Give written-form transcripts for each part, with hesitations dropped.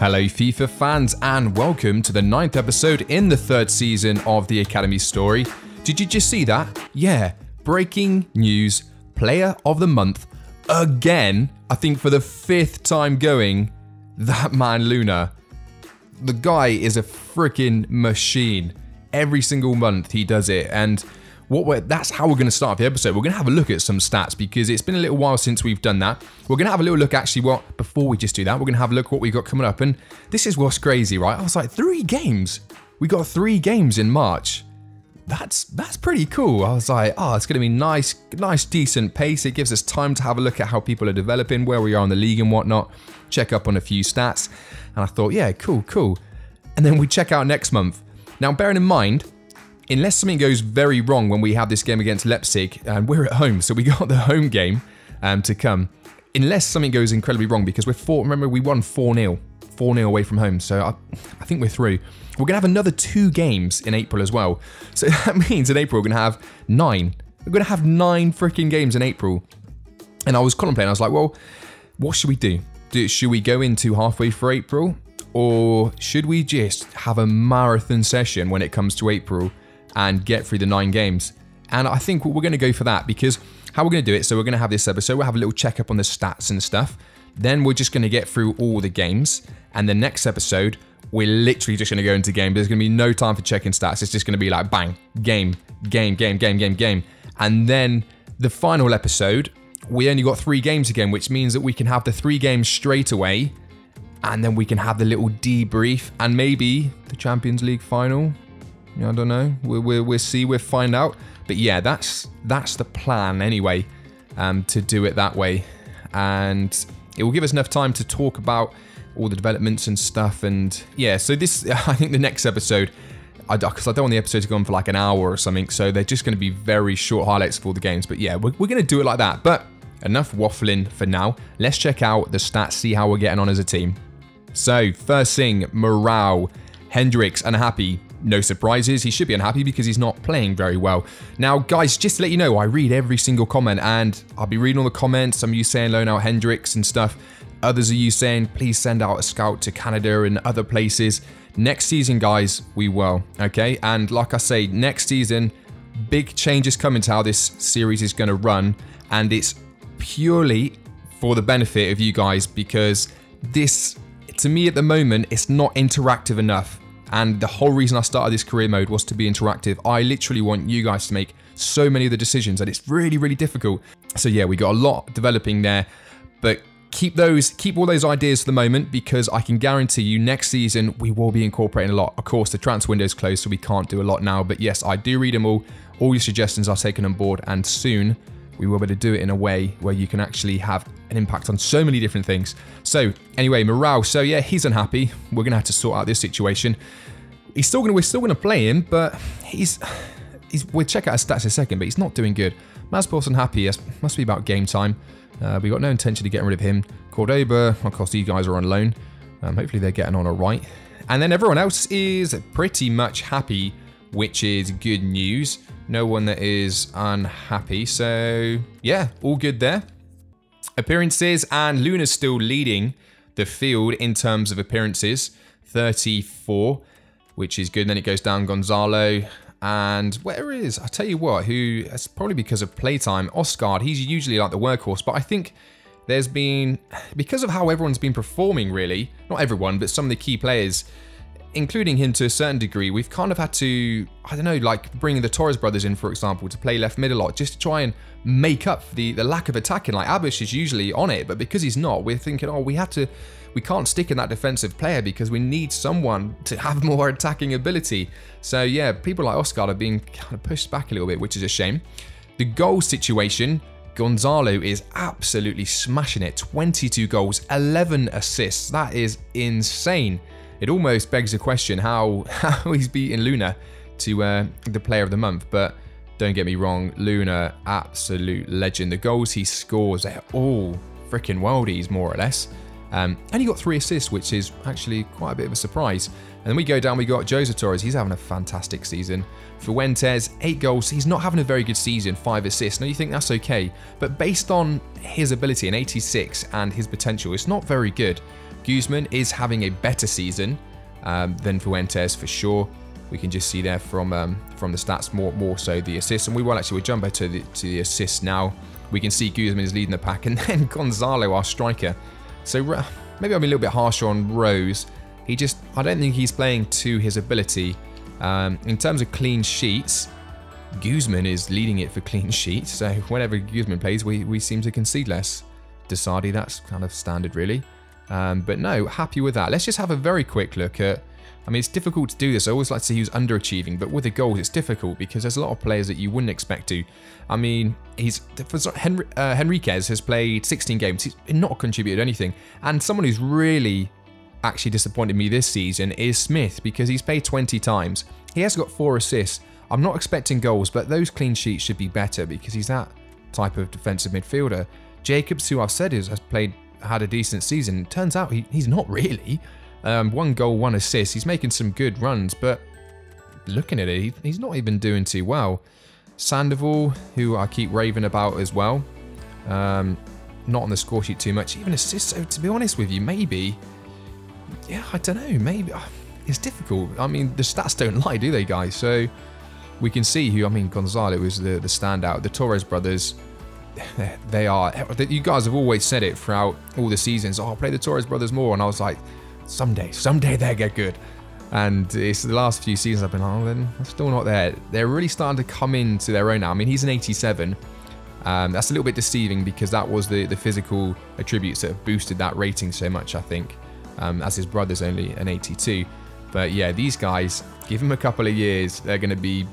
Hello FIFA fans and welcome to the 9th episode in the 3rd season of the Academy story. Did you just see that? Yeah, breaking news, player of the month again, I think for the 5th time going, that man Luna. The guy is a freaking machine. Every single month he does it, and that's how we're going to start the episode. We're going to have a look at some stats because it's been a little while since we've done that. We're going to have a little look actually before we just do that, we're going to have a look at what we've got coming up. And this is what's crazy, right? I was like, 3 games. We got 3 games in March. That's pretty cool. I was like, oh, it's going to be nice, decent pace. It gives us time to have a look at how people are developing, where we are in the league and whatnot, check up on a few stats. And I thought, yeah, cool. And then we check out next month. Now, bearing in mind, unless something goes very wrong when we have this game against Leipzig, and we're at home, so we got the home game to come. Unless something goes incredibly wrong, because remember we won 4-0 away from home, so I think we're through. We're going to have another 2 games in April as well. So that means in April we're going to have 9. We're going to have 9 freaking games in April. And I was contemplating, I was like, well, what should we do? Should we go into halfway through April? Or should we just have a marathon session when it comes to April and get through the 9 games? And I think we're going to go for that, because how we're going to do it, so we're going to have this episode, we'll have a little checkup on the stats and stuff. Then we're just going to get through all the games. And the next episode, we're literally just going to go into game. There's going to be no time for checking stats. It's just going to be like, bang, game. And then the final episode, we only got 3 games again, which means that we can have the 3 games straight away. And then we can have the little debrief and maybe the Champions League final. I don't know. We'll see. We'll find out. But yeah, that's the plan anyway, to do it that way. And it will give us enough time to talk about all the developments and stuff. And yeah, so this, I think the next episode, because I don't want the episode to go on for like an hour or something, so they're just going to be very short highlights of all the games. But yeah, we're going to do it like that. But enough waffling for now. Let's check out the stats, see how we're getting on as a team. So first thing, morale. Hendricks unhappy. No surprises, he should be unhappy because he's not playing very well. Now, guys, just to let you know, I read every single comment, and I'll be reading all the comments. Some of you saying loan out Hendricks and stuff. Others of you saying, please send out a scout to Canada and other places. Next season, guys, we will, okay? And like I say, next season, big changes coming to how this series is going to run, and it's purely for the benefit of you guys, because this, to me at the moment, it's not interactive enough. And the whole reason I started this career mode was to be interactive. I literally want you guys to make so many of the decisions, and it's really, really difficult. So yeah, we got a lot developing there, but keep all those ideas for the moment, because I can guarantee you next season we will be incorporating a lot. Of course, the transfer window is closed, so we can't do a lot now, but yes, I do read them all. All your suggestions are taken on board, and soon we will be able to do it in a way where you can actually have an impact on so many different things. So anyway, morale. So yeah, he's unhappy. We're going to have to sort out this situation. We're still going to play him, but we'll check out his stats in a second, but he's not doing good. Maspos unhappy. Yes, must be about game time. We got no intention of getting rid of him. Cordoba, of course, these guys are on loan. Hopefully they're getting on all right. And then everyone else is pretty much happy, which is good news. No one that is unhappy. So yeah, all good there. Appearances, and Luna's still leading the field in terms of appearances, 34, which is good. And then it goes down Gonzalo, and where is, I tell you what, who, it's probably because of playtime, Oscar. He's usually like the workhorse, but I think there's been, because of how everyone's been performing, really, not everyone, but some of the key players, including him to a certain degree, we've kind of had to, I don't know, like bringing the Torres brothers in, for example, to play left mid a lot, just to try and make up for the lack of attacking. Like Abish is usually on it, but because he's not, we're thinking, oh, we can't stick in that defensive player because we need someone to have more attacking ability. So yeah, people like Oscar are being kind of pushed back a little bit, which is a shame. The goal situation, Gonzalo is absolutely smashing it. 22 goals, 11 assists. That is insane. It almost begs the question how he's beating Luna to the player of the month. But don't get me wrong, Luna, absolute legend. The goals he scores, they're all freaking worldies, more or less. And he got 3 assists, which is actually quite a bit of a surprise. And then we go down, we got Jose Torres. He's having a fantastic season. Fuentes, 8 goals. He's not having a very good season, 5 assists. Now you think that's okay, but based on his ability in 86 and his potential, it's not very good. Guzman is having a better season than Fuentes for sure. We can just see there from the stats more so the assists, and we'll jump to the assists now. We can see Guzman is leading the pack, and then Gonzalo, our striker. So maybe I'm a little bit harsher on Rose. I don't think he's playing to his ability. In terms of clean sheets, Guzman is leading it for clean sheets. So whenever Guzman plays, we seem to concede less. Desardi, that's kind of standard really. But no, happy with that. Let's just have a very quick look at... I mean, it's difficult to do this. I always like to see who's underachieving, but with the goals, it's difficult because there's a lot of players that you wouldn't expect to. I mean, Henriquez has played 16 games. He's not contributed anything. And someone who's really actually disappointed me this season is Smith, because he's played 20 times. He has got 4 assists. I'm not expecting goals, but those clean sheets should be better because he's that type of defensive midfielder. Jacobs, who I've said had a decent season, turns out he's not really. 1 goal, 1 assist. He's making some good runs, but looking at it, he's not even doing too well. Sandoval, who I keep raving about as well, not on the score sheet too much. Even assists, so to be honest with you, maybe, yeah, I don't know, maybe it's difficult. I mean, the stats don't lie, do they, guys? So we can see who, I mean, Gonzalo is the standout. The Torres brothers, they are. You guys have always said it throughout all the seasons. Oh, I'll play the Torres brothers more, and I was like, someday they get good. And it's the last few seasons I've been, oh, then I'm still not there. They're really starting to come into their own now. I mean, he's an 87. That's a little bit deceiving because that was the physical attributes that have boosted that rating so much, I think, as his brother's only an 82. But yeah, these guys, give them a couple of years, they're going to be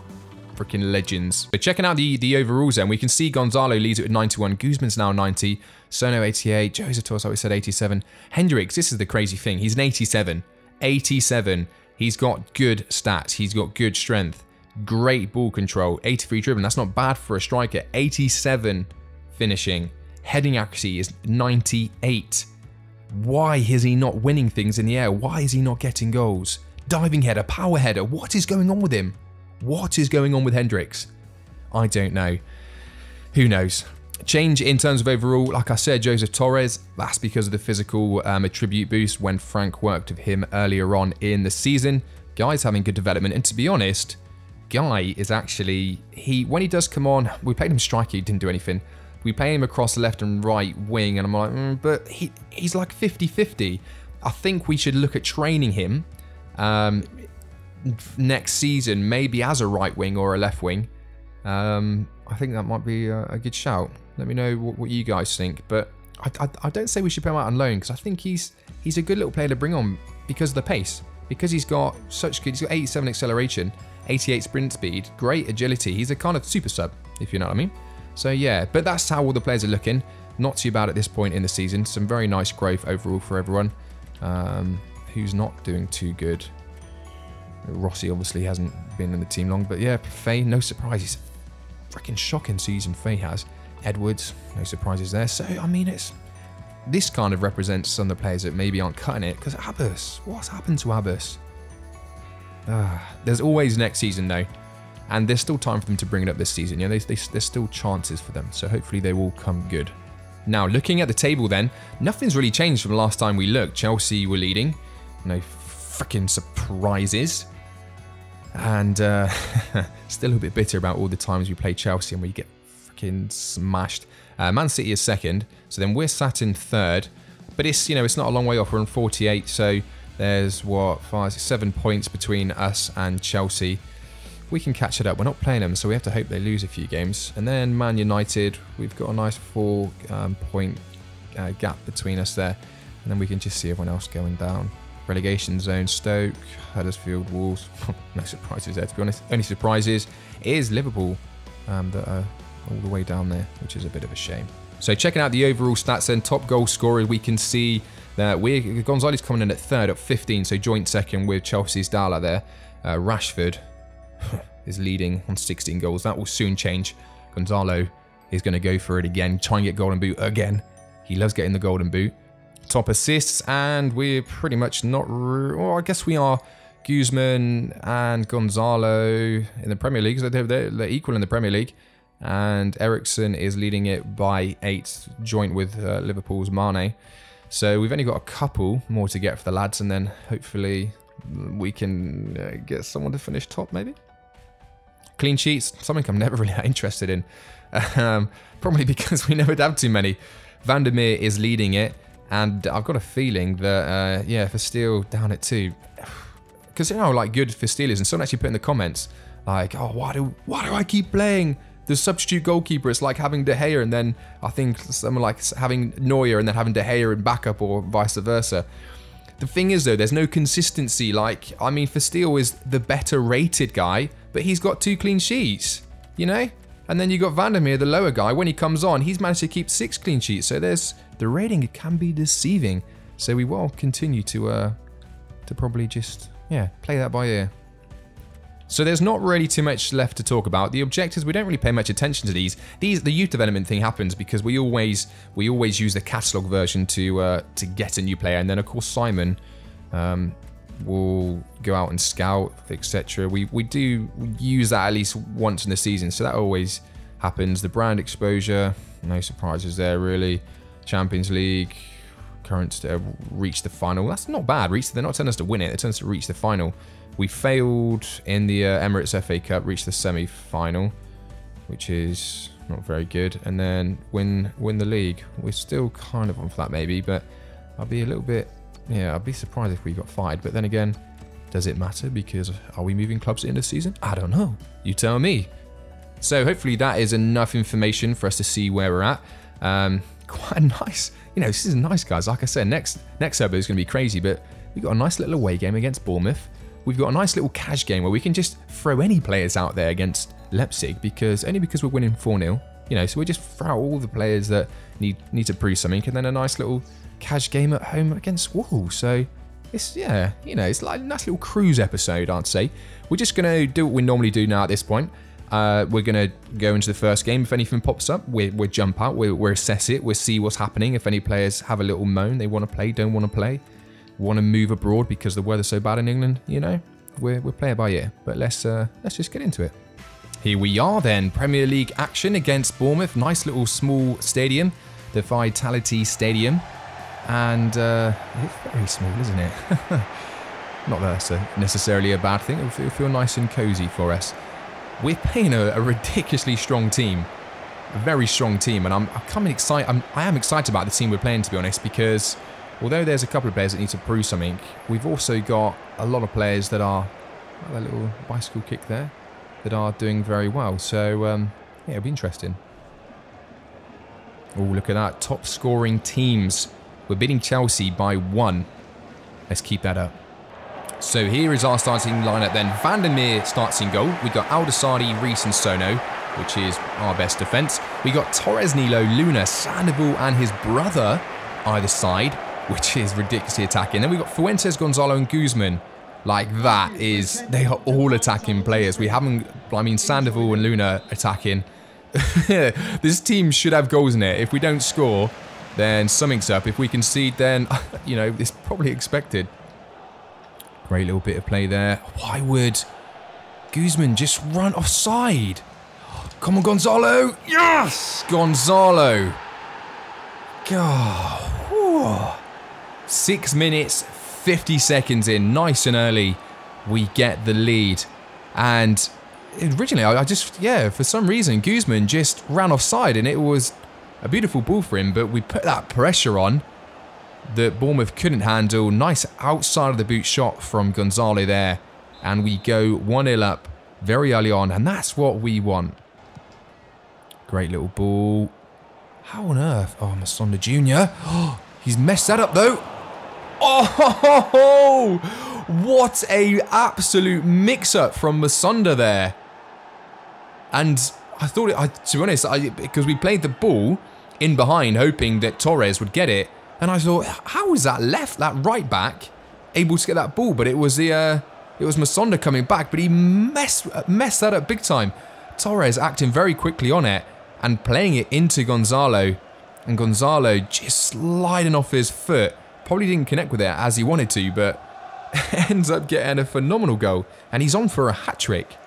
freaking legends. But checking out the overalls then, we can see Gonzalo leads it with 91, Guzman's now 90, Sono 88, Jose Torres, like we said, 87. Hendricks, this is the crazy thing, he's an 87. 87. He's got good stats, he's got good strength, great ball control, 83 dribbling, that's not bad for a striker. 87 finishing, heading accuracy is 98. Why is he not winning things in the air? Why is he not getting goals? Diving header, power header, what is going on with him? What is going on with Hendricks? I don't know. Who knows? Change in terms of overall, like I said, Joseph Torres, that's because of the physical attribute boost when Frank worked with him earlier on in the season. Guy's having good development, and to be honest, Guy is actually, when he does come on, we played him striker, he didn't do anything. We play him across left and right wing, and I'm like, but he's like 50-50. I think we should look at training him next season, maybe as a right wing or a left wing. I think that might be a good shout. Let me know what you guys think. But I don't say we should put him out on loan, because I think he's a good little player to bring on because of the pace. Because he's got such good, he's got 87 acceleration, 88 sprint speed, great agility. He's a kind of super sub, if you know what I mean. So yeah, but that's how all the players are looking. Not too bad at this point in the season. Some very nice growth overall for everyone. Who's not doing too good? Rossi obviously hasn't been in the team long, but yeah, Faye, no surprises. Freaking shocking season Faye has. Edwards, no surprises there. So, I mean, this kind of represents some of the players that maybe aren't cutting it, because Abbas, what's happened to Abbas? There's always next season though, and there's still time for them to bring it up this season. You know, there's still chances for them, so hopefully they will come good. Now, looking at the table then, nothing's really changed from the last time we looked. Chelsea were leading, no freaking surprises. And still a bit bitter about all the times we play Chelsea and we get freaking smashed. Man City is second, so then we're sat in third. But it's, you know, it's not a long way off. We're on 48, so there's what, 7 points between us and Chelsea. We can catch it up. We're not playing them, so we have to hope they lose a few games. And then Man United, we've got a nice 4 point gap between us there, and then we can just see everyone else going down. Relegation zone, Stoke, Huddersfield, Wolves. No surprises there, to be honest. Only surprises is Liverpool that are all the way down there, which is a bit of a shame. So checking out the overall stats then, top goal scorer, we can see that Gonzalo's coming in at third at 15, so joint second with Chelsea's Dala there. Rashford is leading on 16 goals. That will soon change. Gonzalo is going to go for it again, try and get golden boot again. He loves getting the golden boot. Top assists, and we're pretty much not, well, I guess we are. Guzman and Gonzalo in the Premier League, so they're equal in the Premier League, and Eriksen is leading it by 8, joint with Liverpool's Mane. So we've only got a couple more to get for the lads, and then hopefully we can get someone to finish top, maybe. Clean sheets, something I'm never really interested in. Probably because we never have too many. Vandermeer is leading it, and I've got a feeling that, yeah, for Steele down at 2. Because you know how like good for Steele is, and someone actually put in the comments, like, oh, why do I keep playing the substitute goalkeeper? It's like having De Gea, and then I think someone like having Neuer, and then having De Gea in backup, or vice versa. The thing is, though, there's no consistency. Like, I mean, for Steele is the better rated guy, but he's got 2 clean sheets, you know? And then you got Vandermeer, the lower guy. When he comes on, he's managed to keep 6 clean sheets. So there's the rating. It can be deceiving. So we will continue to probably just, yeah, play that by ear. So there's not really too much left to talk about. The objectives, we don't really pay much attention to these. The youth development thing happens because we always use the catalog version to get a new player, and then of course Simon will go out and scout, etc. We do use that at least once in the season, so that always happens. The brand exposure, no surprises there really. Champions League, current reached the final. That's not bad. They're not telling us to win it. They're telling us to reach the final. We failed in the Emirates FA Cup, reached the semi-final, which is not very good. And then win the league. We're still kind of on for that maybe, but I'll be a little bit, yeah, I'd be surprised if we got fired. But then again, does it matter? Because are we moving clubs at the end of the season? I don't know. You tell me. So hopefully that is enough information for us to see where we're at. Quite nice. You know, this is nice, guys. Like I said, next server is going to be crazy, but we've got a nice little away game against Bournemouth. We've got a nice little cash game where we can just throw any players out there against Leipzig because we're winning 4-0. You know, so we just throw out all the players that need to prove something, and then a nice little cash game at home against Wolves. So it's, yeah, you know, it's like a nice little cruise episode, I'd say. We're just going to do what we normally do now at this point. We're going to go into the first game. If anything pops up, we'll jump out, we'll assess it, we'll see what's happening. If any players have a little moan, they want to play, don't want to play, want to move abroad because the weather's so bad in England, you know, we'll play it by ear. But let's just get into it. Here we are then, Premier League action against Bournemouth. Nice little small stadium, the Vitality Stadium. And it's very small, isn't it? Not that that's necessarily a bad thing. It'll feel nice and cozy for us. We're playing a ridiculously strong team. A very strong team. And I'm kind of excited. I am excited about the team we're playing, to be honest, because although there's a couple of players that need to prove something, we've also got a lot of players that are, that little bicycle kick there, that are doing very well. So, yeah, it'll be interesting. Oh, look at that. Top scoring teams. We're beating Chelsea by 1. Let's keep that up. So here is our starting lineup then. Vandermeer starts in goal. We've got Aldasani, Reece and Sono, which is our best defence. We got Torres, Nilo, Luna, Sandoval and his brother either side, which is ridiculously attacking. Then we've got Fuentes, Gonzalo and Guzman. Like that is, they are all attacking players. We haven't, I mean, Sandoval and Luna attacking. This team should have goals in it. If we don't score, then something's up. If we concede, then, you know, it's probably expected. Great little bit of play there. Why would Guzman just run offside? Come on, Gonzalo. Yes! Gonzalo. God. Whew. 6 minutes, 50 seconds in. Nice and early. We get the lead. And originally, I just, yeah, for some reason, Guzman just ran offside. And it was a beautiful ball for him. But we put that pressure on that Bournemouth couldn't handle. Nice outside of the boot shot from Gonzalo there. And we go 1-0 up very early on. And that's what we want. Great little ball. How on earth? Oh, Masonda Jr. Oh, he's messed that up though. Oh, what a absolute mix-up from Masonda there. And I thought, to be honest, because we played the ball in behind hoping that Torres would get it. And I thought, how was that right back, able to get that ball? But it was Masonda coming back, but he messed that up big time. Torres acting very quickly on it and playing it into Gonzalo. And Gonzalo just sliding off his foot. Probably didn't connect with it as he wanted to, but ends up getting a phenomenal goal. And he's on for a hat-trick.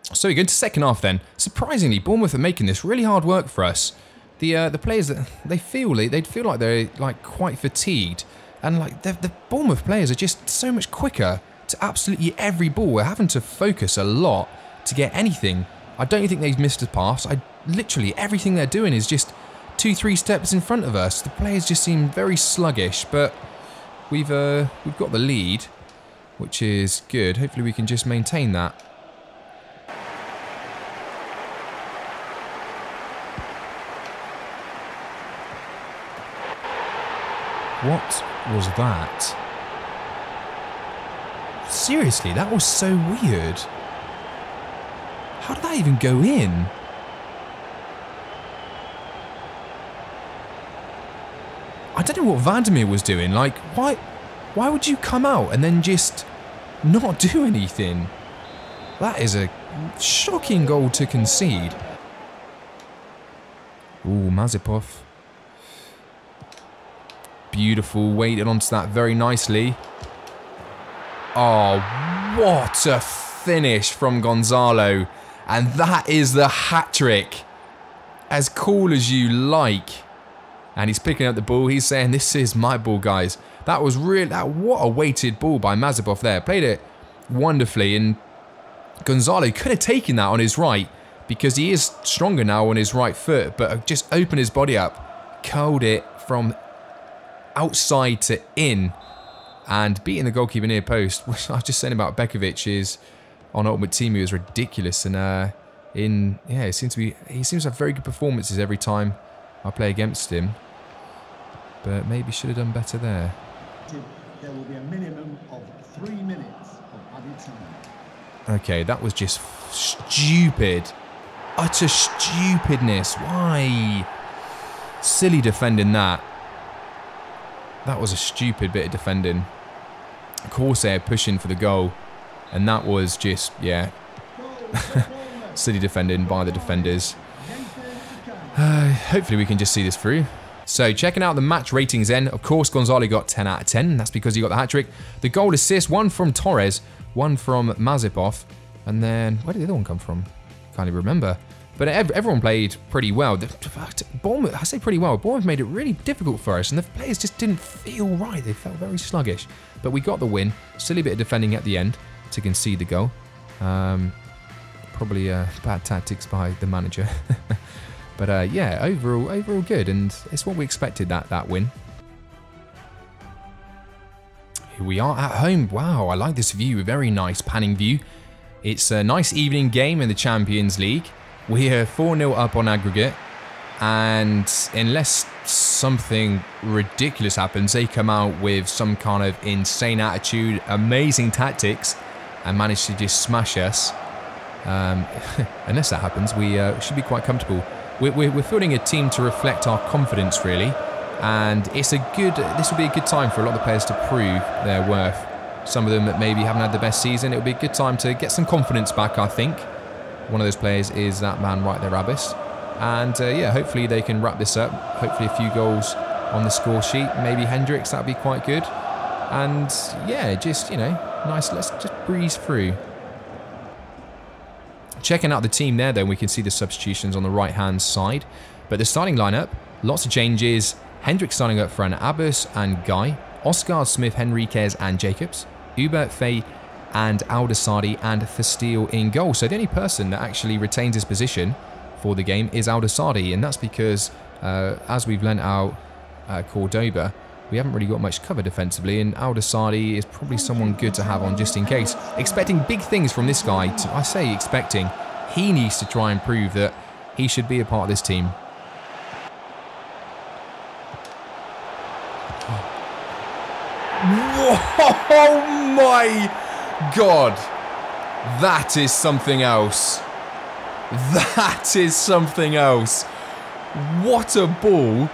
So we go to second half then. Surprisingly, Bournemouth are making this really hard work for us. the players that they'd feel like they're like quite fatigued, and like the Bournemouth players are just so much quicker to absolutely every ball. We're having to focus a lot to get anything. I don't think they've missed a pass. Literally everything they're doing is just 2-3 steps in front of us. The players just seem very sluggish, but we've got the lead, which is good. Hopefully we can just maintain that. What was that? Seriously, that was so weird. How did that even go in? I don't know what Vandermeer was doing. Like, why would you come out and then just not do anything? That is a shocking goal to concede. Ooh, Mazepov. Beautiful, weighted onto that very nicely. Oh, what a finish from Gonzalo. And that is the hat-trick. As cool as you like. And he's picking up the ball. He's saying, this is my ball, guys. That was really... what a weighted ball by Mazepov there. Played it wonderfully. And Gonzalo could have taken that on his right, because he is stronger now on his right foot. But just opened his body up. Curled it from outside to in, and beating the goalkeeper near post. What I was just saying about Bekovic is on Ultimate Team, he was ridiculous, and he seems to have very good performances every time I play against him, but maybe should have done better there. There will be a minimum of 3 minutes of added time. Okay, that was just stupid, utter stupidness. Why? Silly defending that. That was a stupid bit of defending. Corsair pushing for the goal. And that was just, yeah. Silly defending by the defenders. Hopefully we can just see this through. So checking out the match ratings then. Of course, Gonzalo got 10 out of 10. That's because he got the hat-trick. The goal assist, one from Torres, one from Mazepov. And then, where did the other one come from? Can't even remember. But everyone played pretty well. Bournemouth, I say pretty well. Bournemouth made it really difficult for us, and the players just didn't feel right. They felt very sluggish. But we got the win. Silly bit of defending at the end to concede the goal. Probably bad tactics by the manager. But yeah, overall good, and it's what we expected, that win. Here we are at home. Wow, I like this view. A very nice panning view. It's a nice evening game in the Champions League. We're 4-0 up on aggregate, and unless something ridiculous happens, they come out with some kind of insane attitude, amazing tactics, and manage to just smash us. Unless that happens, we should be quite comfortable. We're fielding a team to reflect our confidence, really, and this will be a good time for a lot of the players to prove their worth. Some of them that maybe haven't had the best season, it'll be a good time to get some confidence back, I think. One of those players is that man right there, Abbas. And yeah, hopefully they can wrap this up. Hopefully a few goals on the score sheet. Maybe Hendricks, that'd be quite good. And yeah, just, you know, nice. Let's just breeze through. Checking out the team there, though, we can see the substitutions on the right-hand side. But the starting lineup, lots of changes. Hendricks starting up front, Abbas and Guy. Oscar, Smith, Henriquez and Jacobs. Uber, Faye and Aldasadi and Fasteel in goal. So the only person that actually retains his position for the game is Aldasadi, and that's because as we've lent out Cordoba, we haven't really got much cover defensively, and Aldasadi is probably someone good to have on just in case. Expecting big things from this guy. I say expecting. He needs to try and prove that he should be a part of this team. Oh my God, that is something else. That is something else. What a ball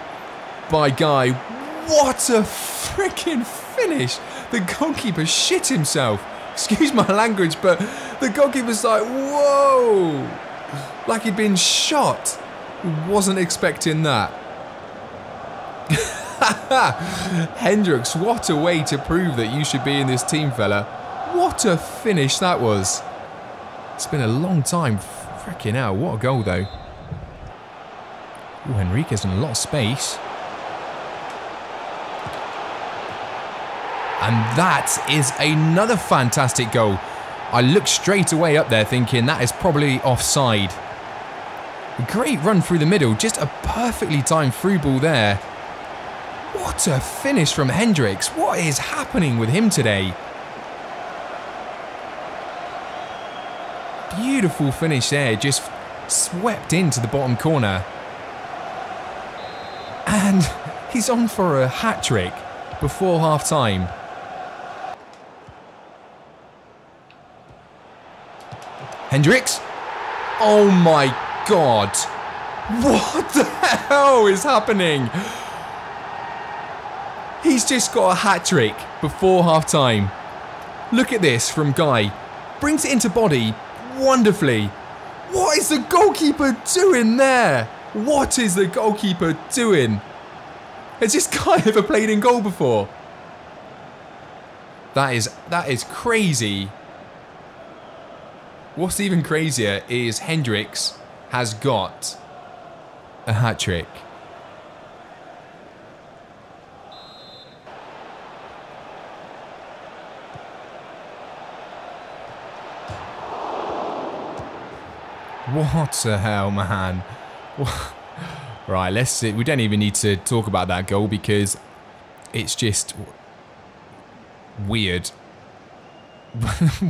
by Guy. What a freaking finish. The goalkeeper shit himself. Excuse my language, but the goalkeeper's like, whoa. Like he'd been shot. Wasn't expecting that. Hendricks, what a way to prove that you should be in this team, fella. What a finish that was. It's been a long time. Freaking hell, what a goal though. Ooh, Henrique's in a lot of space. And that is another fantastic goal. I looked straight away up there thinking that is probably offside. A great run through the middle, just a perfectly timed through ball there. What a finish from Hendricks. What is happening with him today? Beautiful finish there, just swept into the bottom corner. And he's on for a hat-trick before half-time. Hendricks? Oh my God. What the hell is happening? He's just got a hat-trick before half-time. Look at this from Guy. Brings it into body wonderfully. What is the goalkeeper doing there? What is the goalkeeper doing? Has this guy ever played in goal before? That is crazy. What's even crazier is Hendricks has got a hat-trick. What the hell, man? Right, let's see. We don't even need to talk about that goal because it's just weird.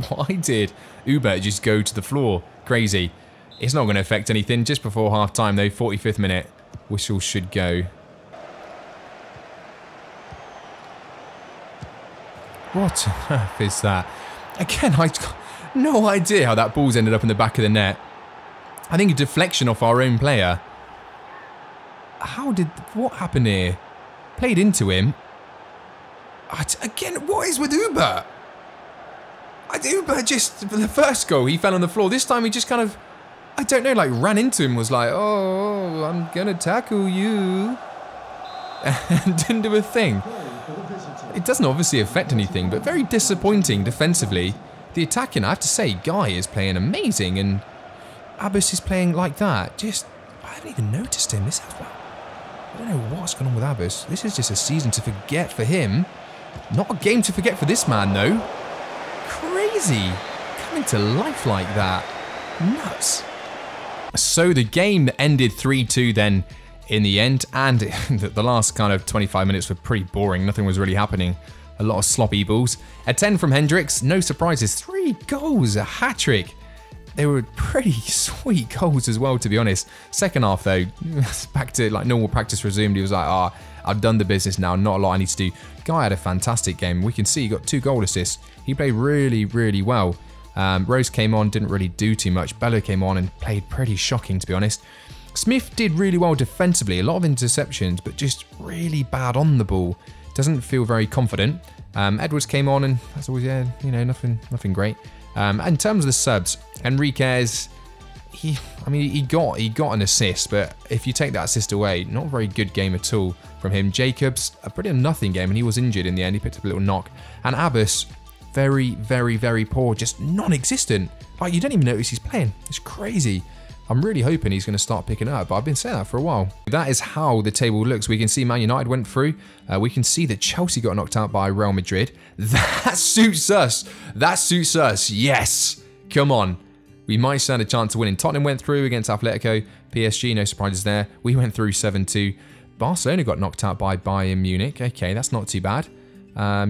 Why did Uber just go to the floor? Crazy. It's not going to affect anything. Just before half-time, though, 45th minute. Whistle should go. What on earth is that? Again, I've got no idea how that ball's ended up in the back of the net. I think a deflection off our own player. What happened here? Played into him. Again, what is with Uber? Uber just, for the first goal, he fell on the floor. This time he just kind of, I don't know, like ran into him, was like, oh, I'm going to tackle you. And didn't do a thing. It doesn't obviously affect anything, but very disappointing defensively. The attacking, I have to say, Guy is playing amazing, and Abbas is playing like that. Just, I haven't even noticed him. I don't know what's going on with Abbas. This is just a season to forget for him. Not a game to forget for this man, though. Crazy. Coming to life like that. Nuts. So the game ended 3-2 then in the end, and the last kind of 25 minutes were pretty boring. Nothing was really happening. A lot of sloppy balls. A 10 from Hendricks. No surprises. 3 goals. A hat-trick. They were pretty sweet goals as well, to be honest. Second half, though, back to like normal practice resumed. He was like, I've done the business now. Not a lot I need to do. Guy had a fantastic game. We can see he got 2 goal assists. He played really, really well. Rose came on, didn't really do too much. Bello came on and played pretty shocking, to be honest. Smith did really well defensively. A lot of interceptions, but just really bad on the ball. Doesn't feel very confident. Edwards came on and that's always, yeah, you know, nothing great. In terms of the subs, Enriquez, he got an assist, but if you take that assist away, not a very good game at all from him. Jacobs, a pretty nothing game, and he was injured in the end. He picked up a little knock. And Abbas, very, very, very poor, just non-existent. Like, you don't even notice he's playing. It's crazy. I'm really hoping he's going to start picking up, but I've been saying that for a while. That is how the table looks. We can see Man United went through. We can see that Chelsea got knocked out by Real Madrid. That suits us. That suits us. Yes. Come on. We might stand a chance of winning. Tottenham went through against Atletico. PSG, no surprises there. We went through 7-2. Barcelona got knocked out by Bayern Munich. Okay, that's not too bad.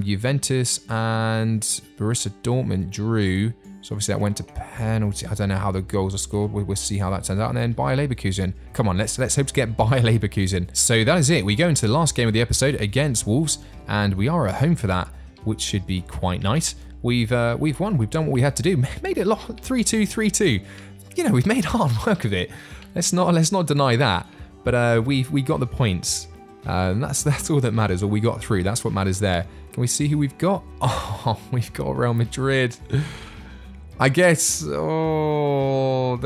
Juventus and Borussia Dortmund drew. So obviously that went to penalty. I don't know how the goals are scored. We'll see how that turns out. And then Bayer Leverkusen. Come on, let's hope to get Bayer Leverkusen. So that is it. We go into the last game of the episode against Wolves, and we are at home for that, which should be quite nice. We've won. We've done what we had to do. Made it 3-2, 3-2. You know, we've made hard work of it. Let's not deny that. But we got the points. That's all that matters. Or we got through. That's what matters there. Can we see who we've got? Oh, we've got Real Madrid. I guess. Oh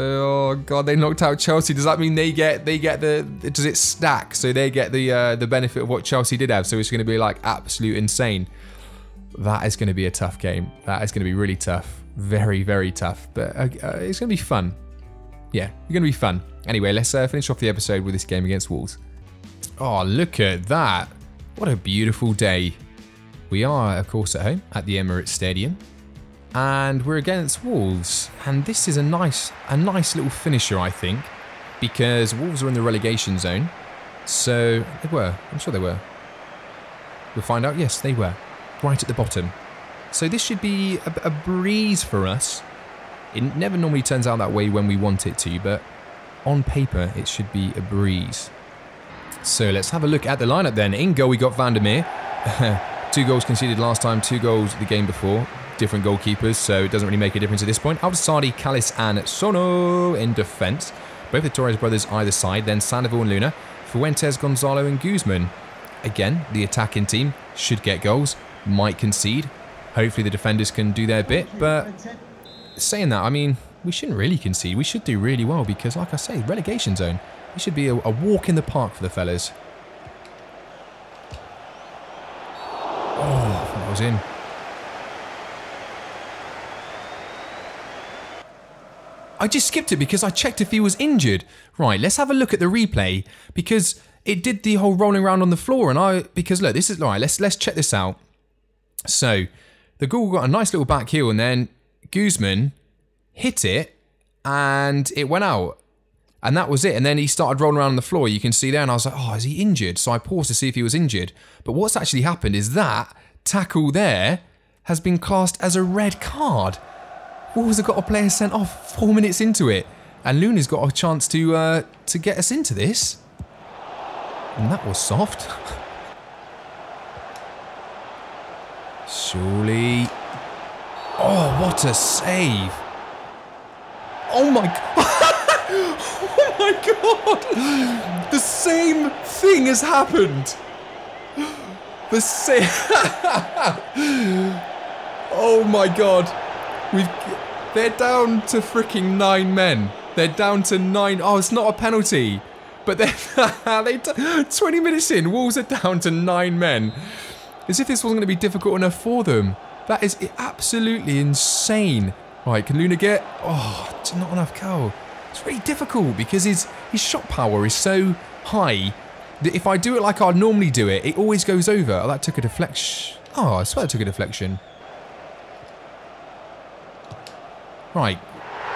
God, they knocked out Chelsea. Does that mean they get the? Does it stack? So they get the benefit of what Chelsea did have. So it's going to be like absolute insane. That is going to be a tough game. That is going to be really tough. Very, very tough. But it's going to be fun. Yeah, you're going to be fun. Anyway, let's finish off the episode with this game against Wolves. Oh, look at that. What a beautiful day. We are, of course, at home at the Emirates Stadium. And we're against Wolves. And this is a nice little finisher, I think. Because Wolves are in the relegation zone. So, they were. I'm sure they were. We'll find out. Yes, they were. Right at the bottom. So this should be a breeze for us. It never normally turns out that way when we want it to, but on paper, it should be a breeze. So let's have a look at the lineup then. In goal, we got Van der Meer. 2 goals conceded last time, 2 goals the game before. Different goalkeepers, so it doesn't really make a difference at this point. Al-Sadi, Callis and Sono in defence. Both the Torres brothers either side. Then Sandoval and Luna. Fuentes, Gonzalo and Guzman. Again, the attacking team should get goals. Might concede. Hopefully the defenders can do their bit. But saying that, I mean, we shouldn't really concede. We should do really well because, like I say, relegation zone. It should be a walk in the park for the fellas. Oh, that was in. I just skipped it because I checked if he was injured. Right, let's have a look at the replay because it did the whole rolling around on the floor because look, this is all right, let's check this out. So, the goal got a nice little back heel and then Guzman hit it and it went out. And that was it. And then he started rolling around on the floor. You can see there and I was like, oh, is he injured? So I paused to see if he was injured. But what's actually happened is that tackle there has been classed as a red card. Wolves have got a player sent off 4 minutes into it. And Luna's got a chance to get us into this. And that was soft. Surely. Oh, what a save. Oh my god. Oh my god. The same thing has happened. The same. Oh my god. They're down to freaking 9 men. They're down to 9. Oh, it's not a penalty. But they're 20 minutes in, Wolves are down to 9 men. As if this wasn't going to be difficult enough for them. That is absolutely insane. Right, can Luna get... Oh, not enough goal. It's really difficult because his shot power is so high that if I do it like I'd normally do it, it always goes over. Oh, that took a deflection. Oh, I swear it took a deflection. Right,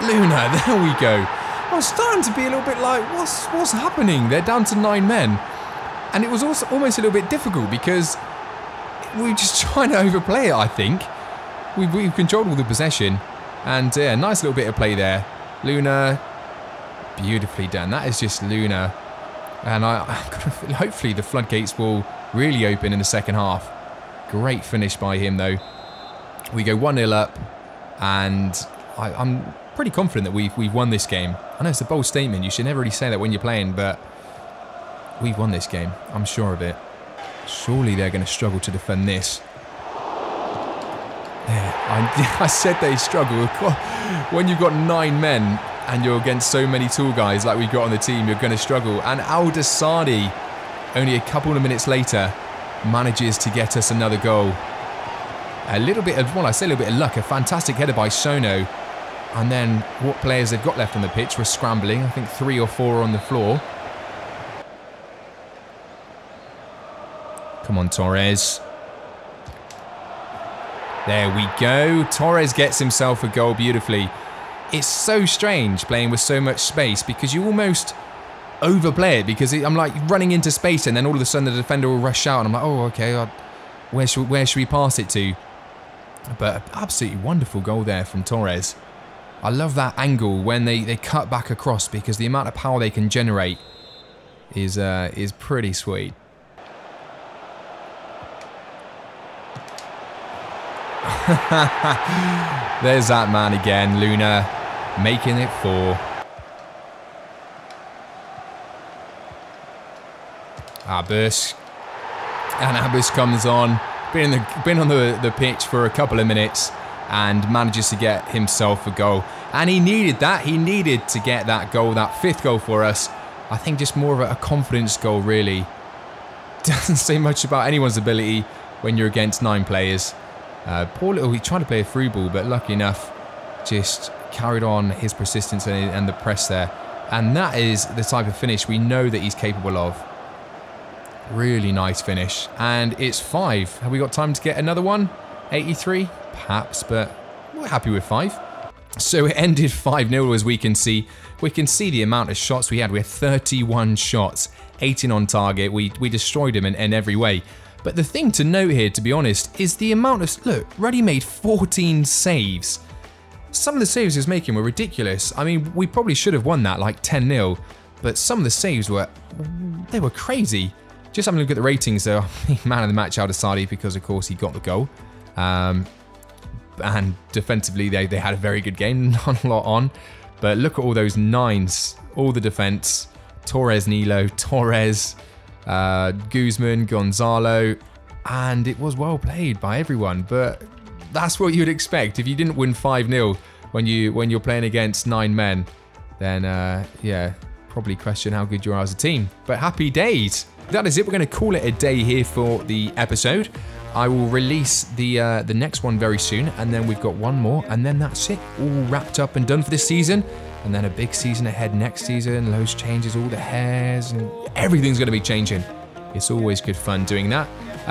Luna, there we go. I was starting to be a little bit like, what's happening? They're down to 9 men. And it was also almost a little bit difficult because we were just trying to overplay it, I think. We've controlled all the possession. And yeah, nice little bit of play there. Luna, beautifully done. That is just Luna. And hopefully the floodgates will really open in the second half. Great finish by him, though. We go 1-0 up. And I'm pretty confident that we've won this game. I know it's a bold statement. You should never really say that when you're playing, but we've won this game. I'm sure of it. Surely they're going to struggle to defend this. Yeah, I said they struggle. When you've got 9 men and you're against so many tall guys like we've got on the team, you're going to struggle. And Al-Sadi, only a couple of minutes later, manages to get us another goal. A little bit of, well, I say a little bit of luck. A fantastic header by Sono. And then what players they've got left on the pitch were scrambling. I think 3 or 4 are on the floor. Come on, Torres. There we go. Torres gets himself a goal beautifully. It's so strange playing with so much space because you almost overplay it because I'm like running into space and then all of a sudden the defender will rush out and I'm like, oh, okay, where should we pass it to? But absolutely wonderful goal there from Torres. I love that angle when they cut back across because the amount of power they can generate is pretty sweet. There's that man again, Luna, making it 4. Abbas. And Abbas comes on, been on the pitch for a couple of minutes and manages to get himself a goal. And he needed that. He needed to get that goal, that 5th goal for us. I think just more of a confidence goal, really. Doesn't say much about anyone's ability when you're against 9 players. Poor little, he tried to play a through ball, but lucky enough, just carried on his persistence and the press there. And that is the type of finish we know that he's capable of. Really nice finish. And it's 5. Have we got time to get another one? 83? Perhaps, but we're happy with 5. So it ended 5-0 as we can see. We can see the amount of shots we had. We had 31 shots, 18 on target. We destroyed him in every way. But the thing to note here, to be honest, is the amount of... Look, Ruddy made 14 saves. Some of the saves he was making were ridiculous. I mean, we probably should have won that, like 10-0. But some of the saves were... They were crazy. Just having a look at the ratings, though. Man of the match, Al-Asadi, because, of course, he got the goal. And defensively, they had a very good game. Not a lot on. But look at all those 9s. All the defense. Torres, Nilo, Torres... Guzman, Gonzalo, and it was well played by everyone, but that's what you'd expect. If you didn't win 5-0 when you're playing against 9 men, then yeah, probably question how good you are as a team. But happy days. That is it. We're going to call it a day here for the episode. I will release the next one very soon, and then we've got one more, and then that's it. All wrapped up and done for this season. And then a big season ahead next season, loads changes, all the hairs, and everything's going to be changing. It's always good fun doing that.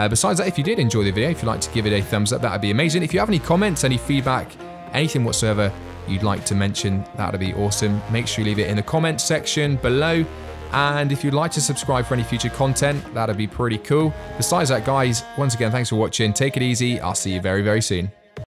Besides that, if you did enjoy the video, if you'd like to give it a thumbs up, that would be amazing. If you have any comments, any feedback, anything whatsoever you'd like to mention, that would be awesome. Make sure you leave it in the comments section below. And if you'd like to subscribe for any future content, that'd be pretty cool. Besides that, guys, once again, thanks for watching. Take it easy. I'll see you very, very soon.